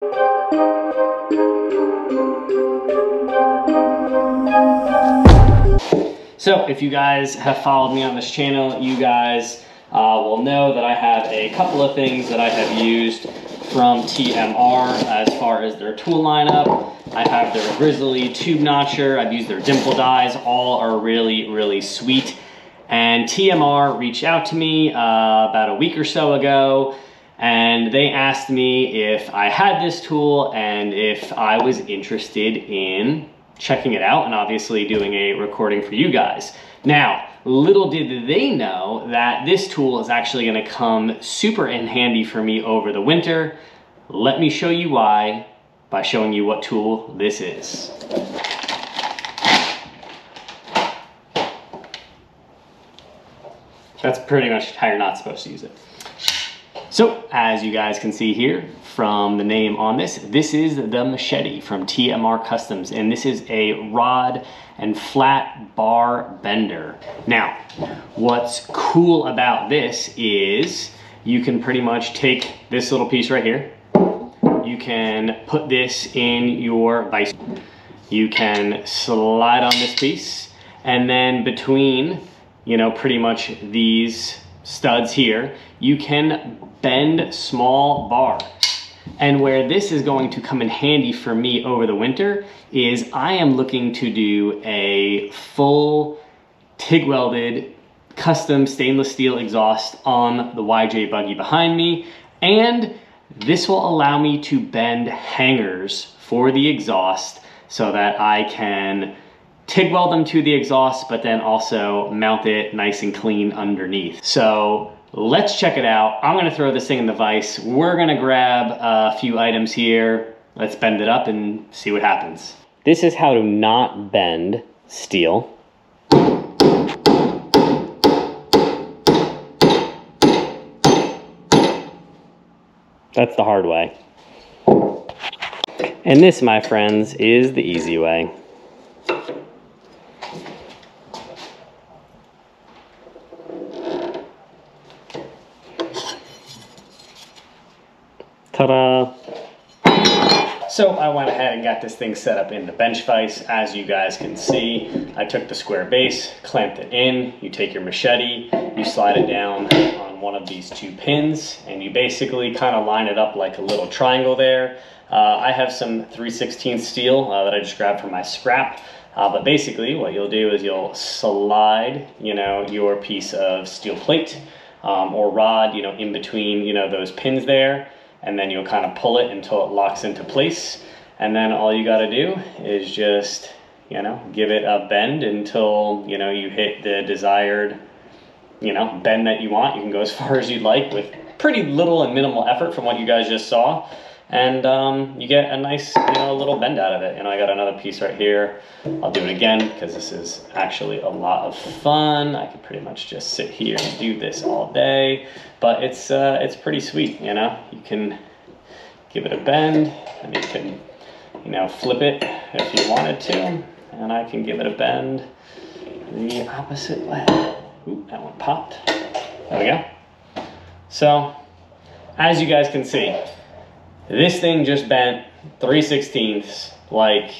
So if you guys have followed me on this channel, you guys will know that I have a couple of things that I have used from TMR as far as their tool lineup. I have their Grizzly tube notcher, I've used their dimple dies, all are really, really sweet. And TMR reached out to me about a week or so ago, and they asked me if I had this tool and if I was interested in checking it out and obviously doing a recording for you guys. Now, little did they know that this tool is actually gonna come super in handy for me over the winter. Let me show you why by showing you what tool this is. That's pretty much how you're not supposed to use it. So, as you guys can see here from the name on this is the Machete from TMR Customs, and this is a rod and flat bar bender. Now, what's cool about this is you can pretty much take this little piece right here. You can put this in your vise. You can slide on this piece, and then between, you know, pretty much these studs here, you can bend small bar. And where this is going to come in handy for me over the winter is I am looking to do a full TIG welded custom stainless steel exhaust on the YJ buggy behind me, and this will allow me to bend hangers for the exhaust so that I can TIG weld them to the exhaust, but then also mount it nice and clean underneath. So let's check it out. I'm gonna throw this thing in the vise. We're gonna grab a few items here. Let's bend it up and see what happens. This is how to not bend steel. That's the hard way. And this, my friends, is the easy way. Ta-da! So I went ahead and got this thing set up in the bench vise. As you guys can see, I took the square base, clamped it in. You take your machete, you slide it down on one of these two pins, and you basically kind of line it up like a little triangle there. I have some 3/16 steel that I just grabbed from my scrap. But basically what you'll do is you'll slide, you know, your piece of steel plate or rod, you know, in between, you know, those pins there. And then you'll kind of pull it until it locks into place. And then all you gotta do is just, you know, give it a bend until, you know, you hit the desired, you know, bend that you want. You can go as far as you'd like with pretty little and minimal effort from what you guys just saw. And you get a nice, you know, little bend out of it. And I got another piece right here. I'll do it again because this is actually a lot of fun. I could pretty much just sit here and do this all day, but it's pretty sweet, you know. You can give it a bend, and you can, you know, flip it if you wanted to, and I can give it a bend the opposite way. Ooh, that one popped. There we go. So, as you guys can see, this thing just bent 3/16 like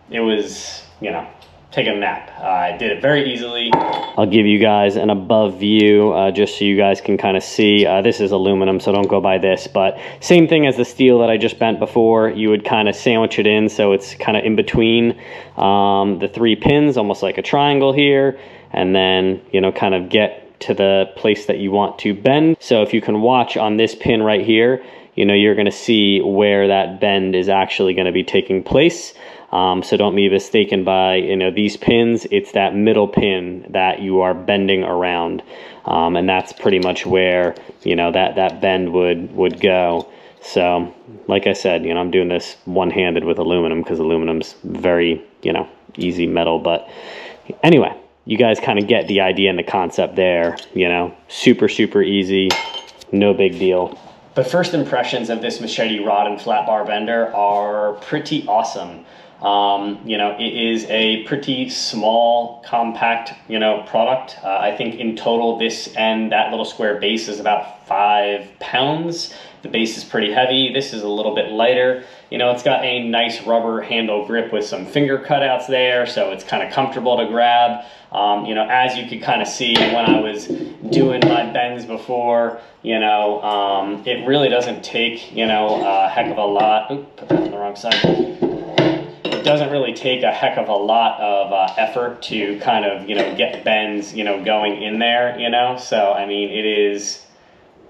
it was, you know, taking a nap. I did it very easily. I'll give you guys an above view just so you guys can kind of see. This is aluminum, so don't go by this, but same thing as the steel that I just bent before. You would kind of sandwich it in so it's kind of in between the three pins, almost like a triangle here, and then, you know, kind of get to the place that you want to bend. So if you can watch on this pin right here, you know, you're going to see where that bend is actually going to be taking place. So don't be mistaken by, you know, these pins. It's that middle pin that you are bending around. And that's pretty much where, you know, that bend would go. So, like I said, you know, I'm doing this one-handed with aluminum because aluminum's very, you know, easy metal. But anyway, you guys kind of get the idea and the concept there, you know, super, super easy, no big deal. But first impressions of this Machete rod and flat bar bender are pretty awesome. You know, it is a pretty small, compact, you know, product. I think in total this and that little square base is about 5 pounds. The base is pretty heavy. This is a little bit lighter. You know, it's got a nice rubber handle grip with some finger cutouts there, so it's kind of comfortable to grab. You know, as you could kind of see when I was doing my bends before, you know, it really doesn't take, you know, a heck of a lot. Oop, put that on the wrong side. It doesn't really take a heck of a lot of effort to kind of, you know, get bends, you know, going in there, you know. So, I mean, it is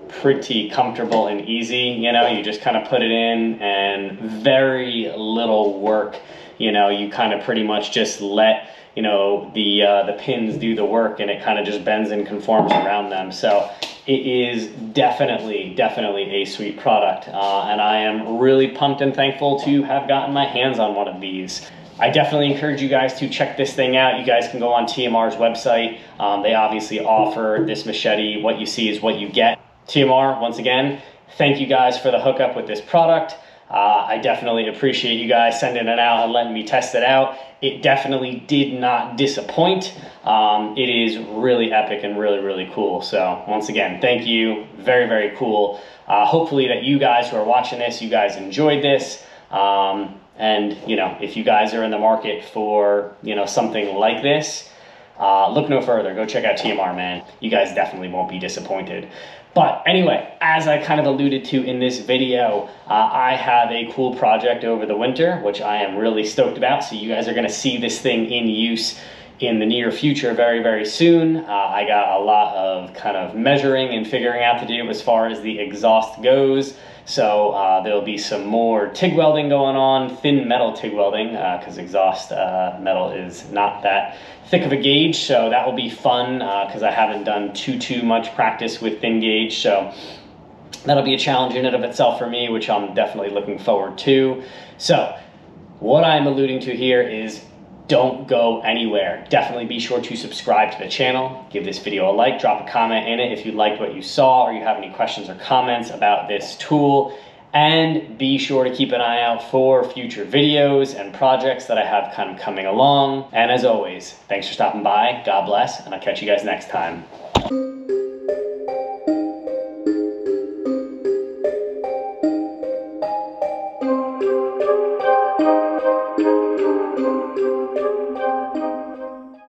pretty comfortable and easy. You know, you just kind of put it in and very little work. You know, you kind of pretty much just let, you know, the pins do the work, and it kind of just bends and conforms around them. So it is definitely a sweet product, and I am really pumped and thankful to have gotten my hands on one of these. I definitely encourage you guys to check this thing out. You guys can go on TMR's website. They obviously offer this machete. What you see is what you get. TMR, once again, thank you guys for the hookup with this product. I definitely appreciate you guys sending it out and letting me test it out. It definitely did not disappoint. It is really epic and really cool. So once again, thank you. Very cool. Hopefully that you guys who are watching this, you guys enjoyed this. And you know, if you guys are in the market for, you know, something like this, look no further. Go check out TMR, man. You guys definitely won't be disappointed. But anyway, as I kind of alluded to in this video, I have a cool project over the winter, which I am really stoked about. So you guys are going to see this thing in use in the near future very soon. I got a lot of kind of measuring and figuring out to do as far as the exhaust goes. So there'll be some more TIG welding going on, thin metal TIG welding, because exhaust metal is not that thick of a gauge. So that will be fun because I haven't done too much practice with thin gauge. So that'll be a challenge in and of itself for me, which I'm definitely looking forward to. So what I'm alluding to here is don't go anywhere. Definitely be sure to subscribe to the channel, give this video a like, drop a comment in it if you liked what you saw or you have any questions or comments about this tool, and be sure to keep an eye out for future videos and projects that I have kind of coming along. And as always, thanks for stopping by, God bless, and I'll catch you guys next time.